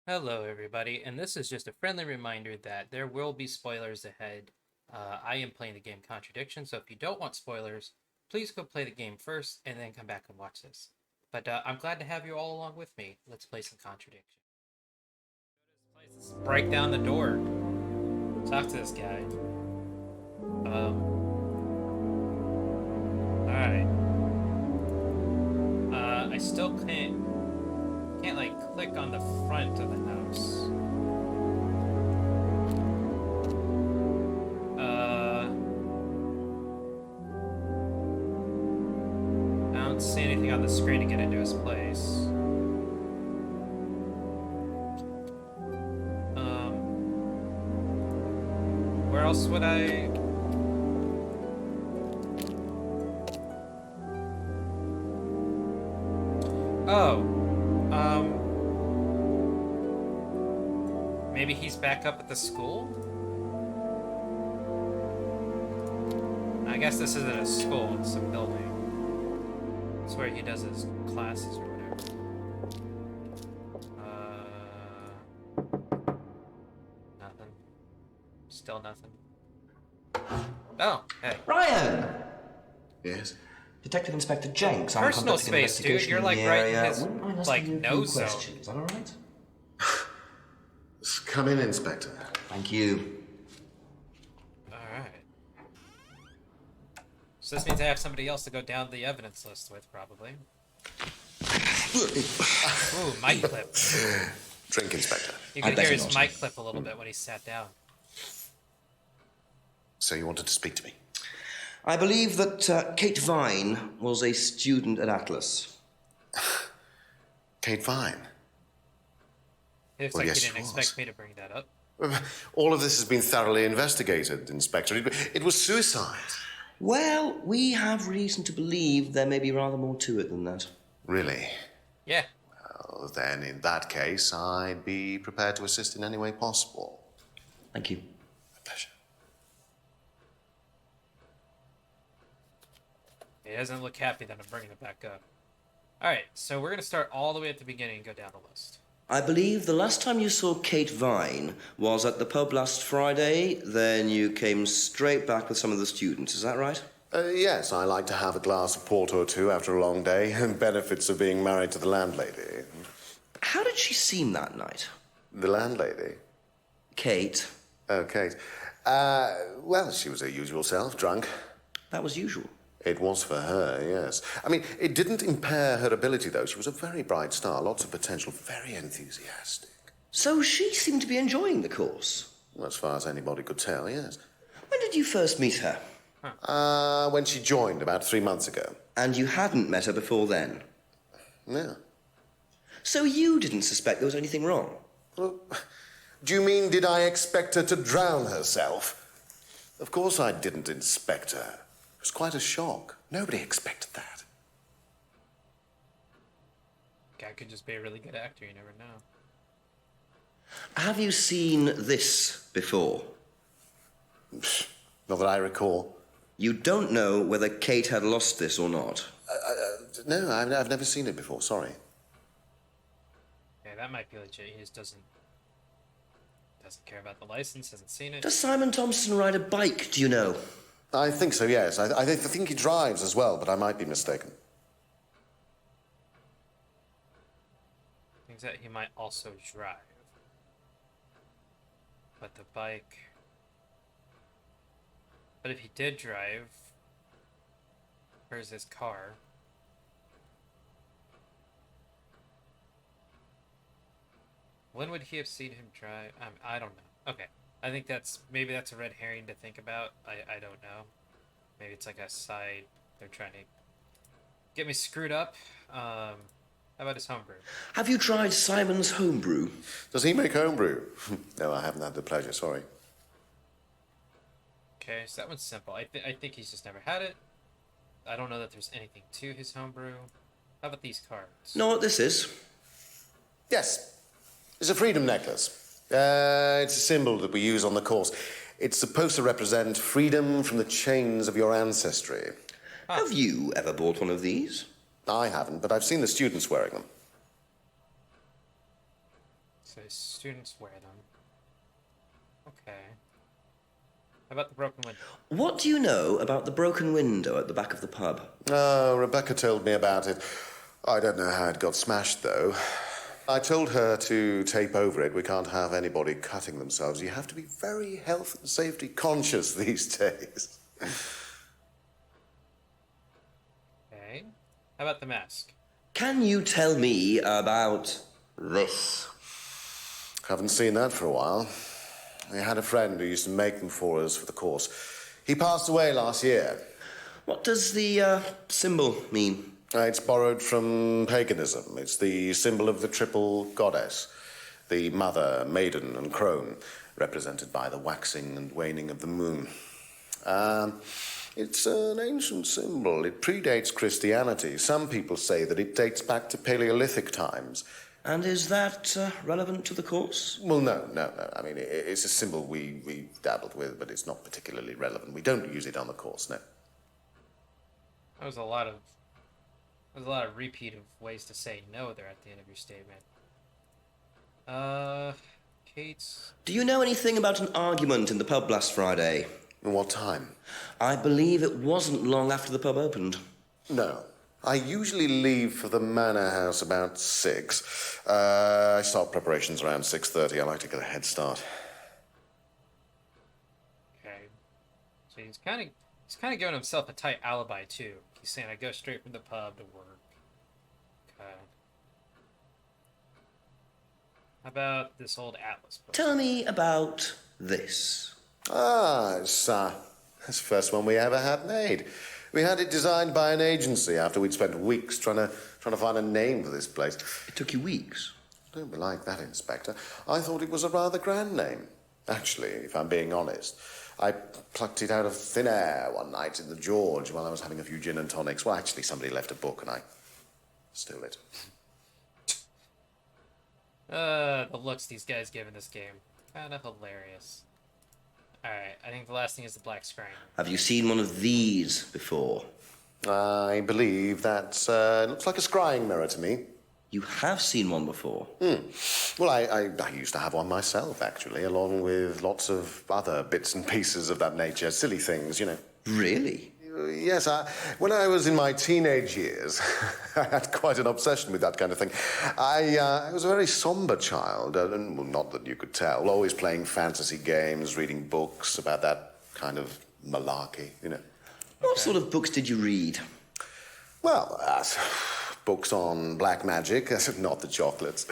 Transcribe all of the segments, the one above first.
Hello, everybody, and this is just a friendly reminder that there will be spoilers ahead. I am playing the game Contradiction, so if you don't want spoilers, please go play the game first and then come back and watch this. But I'm glad to have you all along with me. Let's play some Contradiction. Let's break down the door. Talk to this guy. Alright. I still can't like click on the front of the house. I don't see anything on the screen to get into his place. Where else would I? Oh, maybe he's back up at the school? I guess this isn't a school, it's a building. It's where he does his classes or whatever. Nothing. Still nothing. Oh, hey. Ryan! Yes? Detective Inspector Jenks. Personal I'm conducting an space, dude. investigation You're in like the right in area. his, Wouldn't mind asking like, you a few nose zone. questions. Is that all right? Come in, Inspector. Thank you. Alright. So this means I have somebody else to go down the evidence list with, probably. Ooh, mic clip. Drink, Inspector. You I could bet hear you his not. mic clip a little bit when he sat down. So you wanted to speak to me? I believe that Kate Vine was a student at Atlas. Kate Vine. It looks Well, like yes, he didn't it was. expect me to bring that up. All of this has been thoroughly investigated, Inspector. It was suicide. Well, we have reason to believe there may be rather more to it than that. Really? Yeah. Well, then, in that case, I'd be prepared to assist in any way possible. Thank you. A pleasure. He doesn't look happy that I'm bringing it back up. Alright, so we're going to start all the way at the beginning and go down the list. I believe the last time you saw Kate Vine was at the pub last Friday. Then you came straight back with some of the students. Is that right? Yes, I like to have a glass of port or two after a long day, and benefits of being married to the landlady. How did she seem that night? The landlady? Kate. Oh, Kate. Well, she was her usual self, drunk. That was usual. It was for her, yes. I mean, it didn't impair her ability, though. She was a very bright star, lots of potential, very enthusiastic. So she seemed to be enjoying the course. Well, as far as anybody could tell, yes. When did you first meet her? When she joined about 3 months ago. And you hadn't met her before then? Yeah. So you didn't suspect there was anything wrong? Well, do you mean, did I expect her to drown herself? Of course I didn't inspect her. It was quite a shock. Nobody expected that. Guy could just be a really good actor, you never know. Have you seen this before? Not that I recall. You don't know whether Kate had lost this or not? No, I've never seen it before, sorry. Yeah, that might be legit. He just doesn't care about the license, hasn't seen it. Does Simon Thompson ride a bike, do you know? I think so, yes. I think he drives as well, but I might be mistaken. Things that he might also drive. But the bike... But if he did drive... Where's his car? When would he have seen him drive? I don't know. Okay. I think maybe that's a red herring to think about. I don't know. Maybe it's like a side. They're trying to get me screwed up. How about his homebrew? Have you tried Simon's homebrew? Does he make homebrew? No, I haven't had the pleasure, sorry. Okay, so that one's simple. I think he's just never had it. I don't know that there's anything to his homebrew. How about these cards? Know what this is? Yes. It's a freedom necklace. It's a symbol that we use on the course. It's supposed to represent freedom from the chains of your ancestry. Have you ever bought one of these? I haven't, but I've seen the students wearing them. So students wear them. Okay. How about the broken window? What do you know about the broken window at the back of the pub? Oh, Rebecca told me about it. I don't know how it got smashed, though. I told her to tape over it. We can't have anybody cutting themselves. You have to be very health and safety conscious these days. Okay. How about the mask? Can you tell me about this? Haven't seen that for a while. We had a friend who used to make them for us for the course. He passed away last year. What does the symbol mean? It's borrowed from paganism. It's the symbol of the triple goddess, the mother, maiden, and crone, represented by the waxing and waning of the moon. It's an ancient symbol. It predates Christianity. Some people say that it dates back to Paleolithic times. And is that relevant to the course? Well, no. I mean, it's a symbol we dabbled with, but it's not particularly relevant. We don't use it on the course, no. That was a lot of repeat of ways to say no there at the end of your statement. Kate's... Do you know anything about an argument in the pub last Friday? What time? I believe it wasn't long after the pub opened. No. I usually leave for the manor house about 6. I start preparations around 6:30. I like to get a head start. Okay. So he's kind of giving himself a tight alibi too. He's saying I go straight from the pub to work. Okay. How about this old atlas book? Tell me about this. It's the first one we ever had made. We had it designed by an agency after we'd spent weeks trying to find a name for this place. It took you weeks. Don't be like that, Inspector. I thought it was a rather grand name. Actually, if I'm being honest, I plucked it out of thin air one night in the George while I was having a few gin and tonics. Well, actually, somebody left a book and I stole it. The looks these guys give in this game. Kind of hilarious. Alright, I think the last thing is the black screen. Have you seen one of these before? I believe that looks like a scrying mirror to me. You have seen one before? Well, I used to have one myself, actually, along with lots of other bits and pieces of that nature. Silly things, you know. Really? Yes, when I was in my teenage years, I had quite an obsession with that kind of thing. I was a very somber child, and well, not that you could tell, always playing fantasy games, reading books about that kind of malarkey, you know. What sort of books did you read? Well, books on black magic, not the chocolates,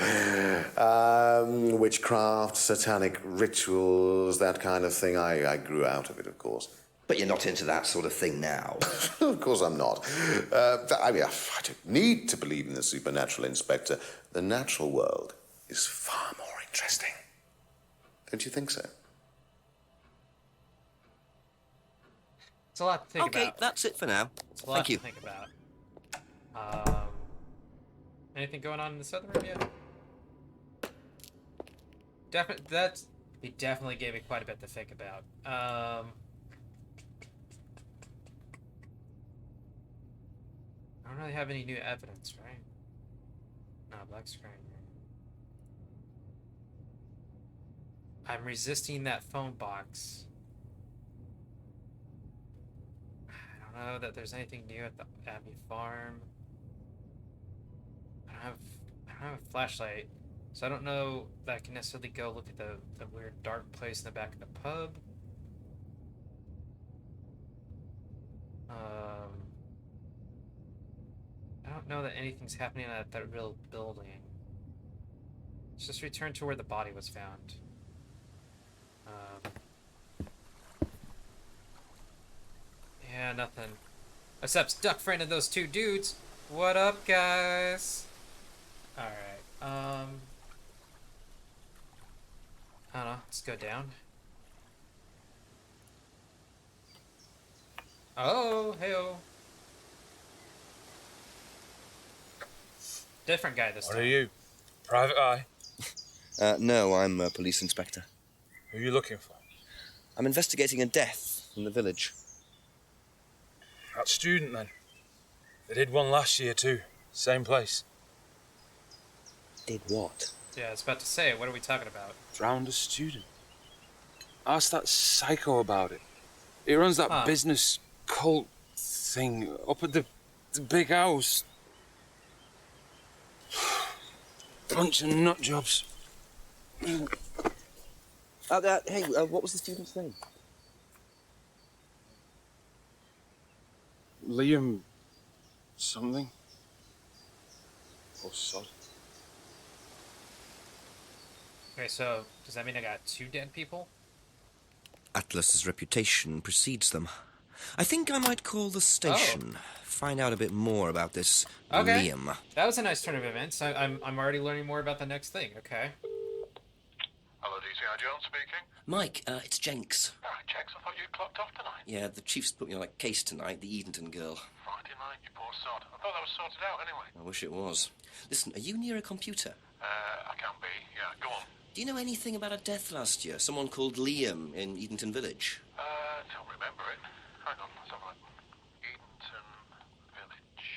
witchcraft, satanic rictuals, that kind of thing. I grew out of it, of course. But you're not into that sort of thing now. Of course I'm not. I don't need to believe in the supernatural, Inspector. The natural world is far more interesting. Don't you think so? It's a lot to think about. Okay, that's it for now. It's a lot Thank you. to think about. Anything going on in this other room yet? They definitely gave me quite a bit to think about. I don't really have any new evidence, right? No, black screen. I'm resisting that phone box. I don't know that there's anything new at the Abbey Farm. I don't have a flashlight, so I don't know that I can necessarily go look at the weird dark place in the back of the pub. I don't know that anything's happening at that real building. Let's just return to where the body was found. Yeah, nothing. Except duck friend of those two dudes. What up, guys? Alright, I don't know, let's go down. Oh, hey-oh. Different guy this time. What are you? Private eye? No, I'm a police inspector. Who are you looking for? I'm investigating a death in the village. That student, then. They did one last year, too. Same place. Did what? Yeah, I was about to say, what are we talking about? Drowned a student. Ask that psycho about it. He runs that Huh. business cult thing up at the big house. Bunch of nut jobs. Hey, what was the student's name? Liam something. Oh, sod. Okay, so does that mean I got 2 dead people? Atlas's reputation precedes them. I think I might call the station. Find out a bit more about this Okay. Liam. That was a nice turn of events. I'm already learning more about the next thing. Okay. Hello, DCI Jones speaking. Mike, it's Jenks. Ah, Jex, I thought you'd clocked off tonight. Yeah, the chief's put me on a case tonight, the Edenton girl. Friday night, you poor sod. I thought that was sorted out anyway. I wish it was. Listen, are you near a computer? I can be. Yeah, go on. Do you know anything about a death last year? Someone called Liam in Edenton Village? Don't remember it. Hang on, let's have a look. Edenton Village.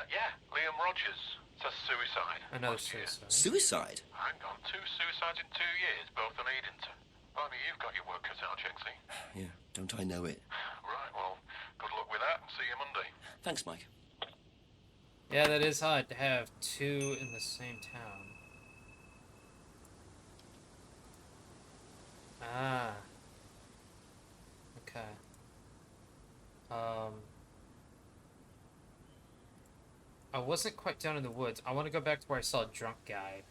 Yeah, Liam Rogers. Says suicide. Another Last year. suicide. Suicide? Hang on, 2 suicides in 2 years, both on Edenton. Blimey, you've got your work cut out, Jexy. Yeah, don't I know it. Right, well, good luck with that. See you Monday. Thanks, Mike. Yeah, that is odd to have 2 in the same town. Ah. Okay. I wasn't quite down in the woods. I want to go back to where I saw a drunk guy.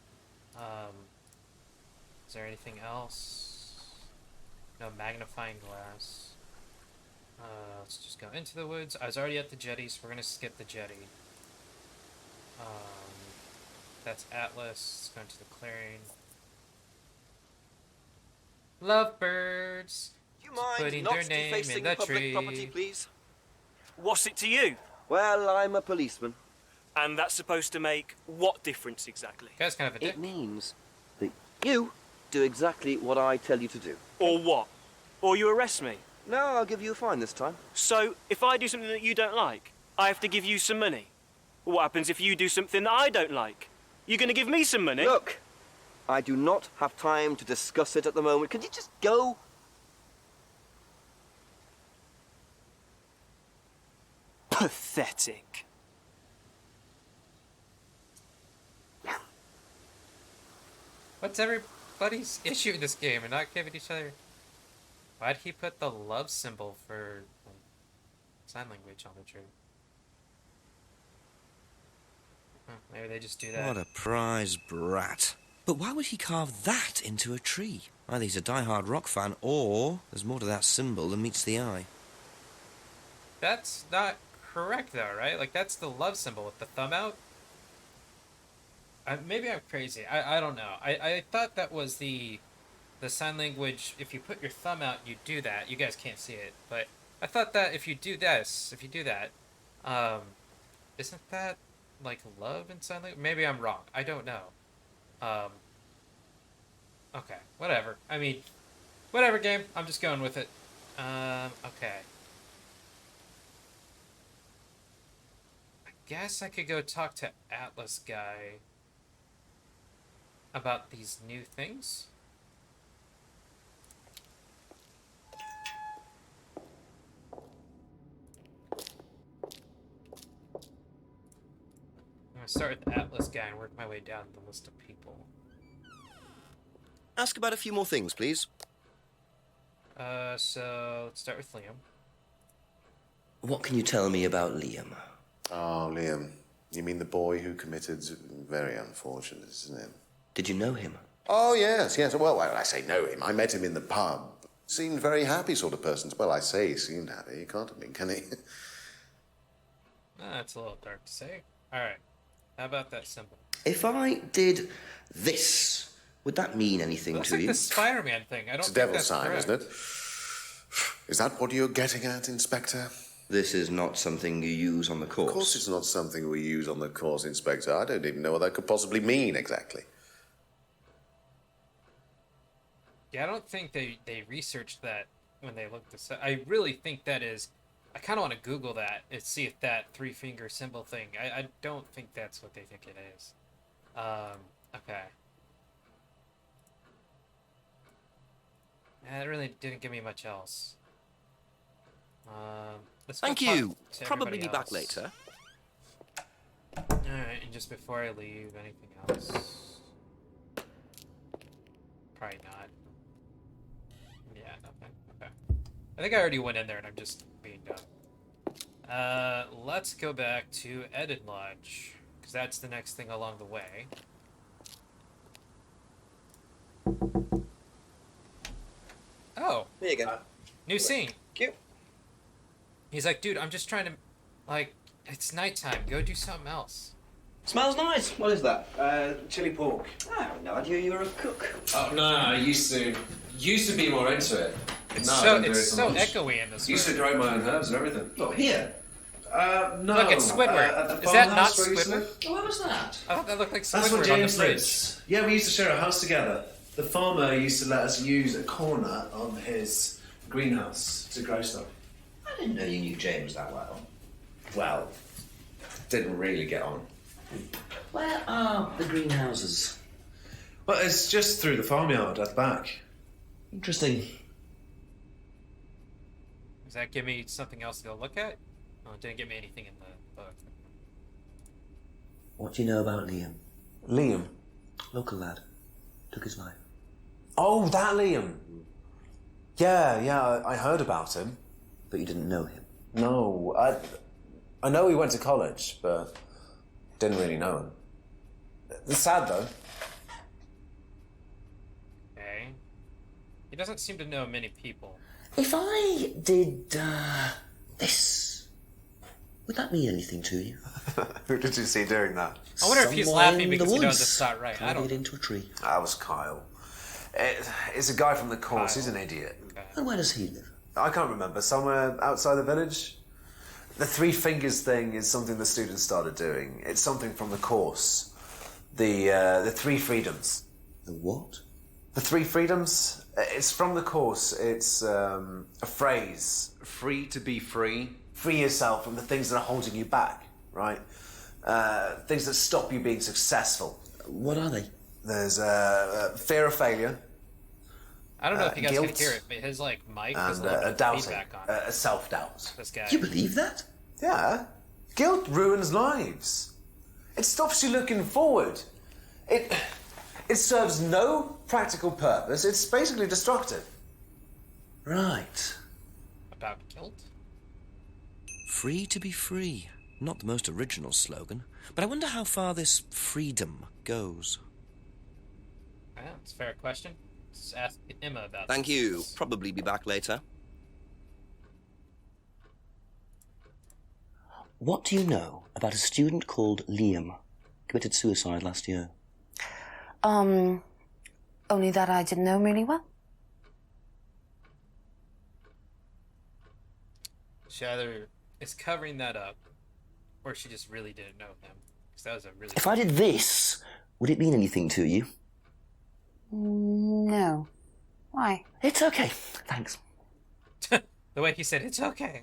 Is there anything else? No magnifying glass. Let's just go into the woods. I was already at the jetty, so we're gonna skip the jetty. That's Atlas. Let's go into the clearing. Lovebirds. Do you mind Putting not their name in defacing the public tree. property, please? What's it to you? Well, I'm a policeman. And that's supposed to make what difference exactly? Guy's kind of a dick. It means that you do exactly what I tell you to do. Or what? Or you arrest me? No, I'll give you a fine this time. So, if I do something that you don't like, I have to give you some money? What happens if you do something that I don't like? You gonna give me some money? Look, I do not have time to discuss it at the moment. Could you just go? Pathetic. What's everybody's issue in this game and not giving each other? Why'd he put the love symbol for sign language on the tree? Maybe they just do that. What a prize brat. But why would he carve that into a tree? Either he's a die-hard rock fan, or there's more to that symbol than meets the eye. That's not correct, though, right? Like, that's the love symbol with the thumb out. Maybe I'm crazy. I don't know. I thought that was the sign language. If you put your thumb out, you do that. You guys can't see it, but I thought that if you do that, isn't that like love in sign language? Maybe I'm wrong. I don't know. Okay, whatever. I mean, whatever, game. I'm just going with it. Okay. I guess I could go talk to Atlas guy about these new things. I'm gonna start with the Atlas guy and work my way down the list of people. Ask about a few more things, please. So let's start with Liam. What can you tell me about Liam? Oh, Liam. You mean the boy who committed... Very unfortunate, isn't it? Did you know him? Oh, yes. Well, I say know him. I met him in the pub. Seemed very happy sort of person. Well, I say he seemed happy. He can't have been, can he? That's a little dark to say. Alright. How about that symbol? If I did this, would that mean anything Looks to like you? the Spider-Man thing. I don't It's a think devil's that's sign, correct. isn't it? Is that what you're getting at, Inspector? This is not something you use on the course. Of course it's not something we use on the course, Inspector. I don't even know what that could possibly mean exactly. Yeah, I don't think they researched that when they looked this up. I really think that is... I kind of want to Google that and see if that 3-finger symbol thing... I don't think that's what they think it is. Okay. Yeah, it really didn't give me much else. Let's go Thank talk you. to Probably everybody be back else. later. Alright, and just before I leave, anything else? Probably not. Yeah, nothing. Okay. I think I already went in there and I'm just being dumb. Let's go back to Eden Lodge, because that's the next thing along the way. Oh, There you go. new scene. Cute. He's like, dude, I'm just trying to, like, it's nighttime. Go do something else. Smells nice. What is that? Chili pork. I had no idea you were a cook. Oh no, I used to be more into it. It's No, I so don't do it it's so much. echoey in this Used to room. grow my own herbs and everything. Look, here. No. Look, it's Squidward. At the Is that not farmhouse where I used to Squidward? live. Oh, what was that? I thought that looked like That's where Squidward on the James bridge. lives. Yeah, we used to share a house together. The farmer used to let us use a corner of his greenhouse to grow stuff. I didn't know you knew James that well. Well, didn't really get on. Where are the greenhouses? Well, it's just through the farmyard at the back. Interesting. Does that give me something else to go look at? Oh, it didn't give me anything in the book. What do you know about Liam? Liam? Local lad. Took his life. Oh, that Liam. Yeah, I heard about him. But you didn't know him. No, I know he went to college, but didn't really know him. It's sad though. Okay. He doesn't seem to know many people. If I did, this, would that mean anything to you? Who did you see doing that? I wonder if he's Somewhere laughing in the because he knows woods, it's not right. I carried don't. into a tree. That was Kyle. It's a guy from the course. Kyle. He's an idiot. And where does he live? I can't remember. Somewhere outside the village. The three fingers thing is something the students started doing. It's something from the course. The three freedoms. The what? The three freedoms. It's from the course. It's a phrase. Free to be free. Free yourself from the things that are holding you back. Right. Things that stop you being successful. What are they? There's fear of failure. I don't know if you guys can guilt hear it, but his like mic And has a little bit of doubting. feedback on it. Self-doubt. This guy. You believe that? Yeah. Guilt ruins lives. It stops you looking forward. It serves no practical purpose. It's basically destructive. Right. About guilt? Free to be free. Not the most original slogan, but I wonder how far this freedom goes. Yeah, it's a fair question. Let's ask Emma about Thank this. you. Probably be back later. What do you know about a student called Liam? Committed suicide last year. Only that I didn't know him really well. She either is covering that up, or she just really didn't know him. Because that was a really. If I did this, would it mean anything to you? No. Why? It's okay. Thanks. The way he said it's okay.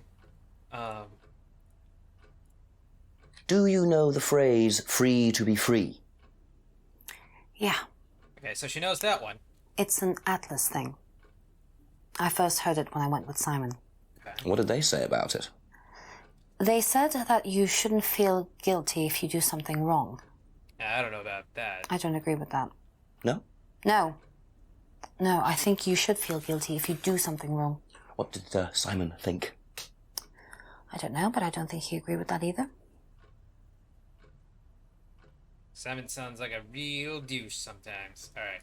Do you know the phrase free to be free? Yeah, Okay, so she knows that one. it's an Atlas thing. I first heard it when I went with Simon. What did they say about it? They said that you shouldn't feel guilty if you do something wrong. Yeah, I don't know about that. I don't agree with that. No? No. No, I think you should feel guilty if you do something wrong. What did Simon think? I don't know, but I don't think he agreed with that either. Simon sounds like a real douche sometimes. Alright.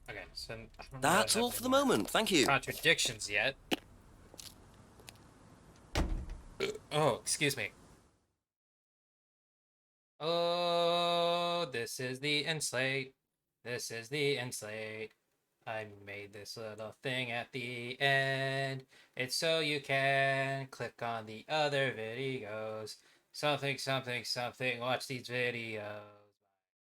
Okay, so I don't know That's what all for the moment. Thank you. Contradictions yet. Oh, excuse me. Oh, this is the end slate. This is the end slate. I made this little thing at the end. It's so you can click on the other videos. Something, something, something. Watch these videos.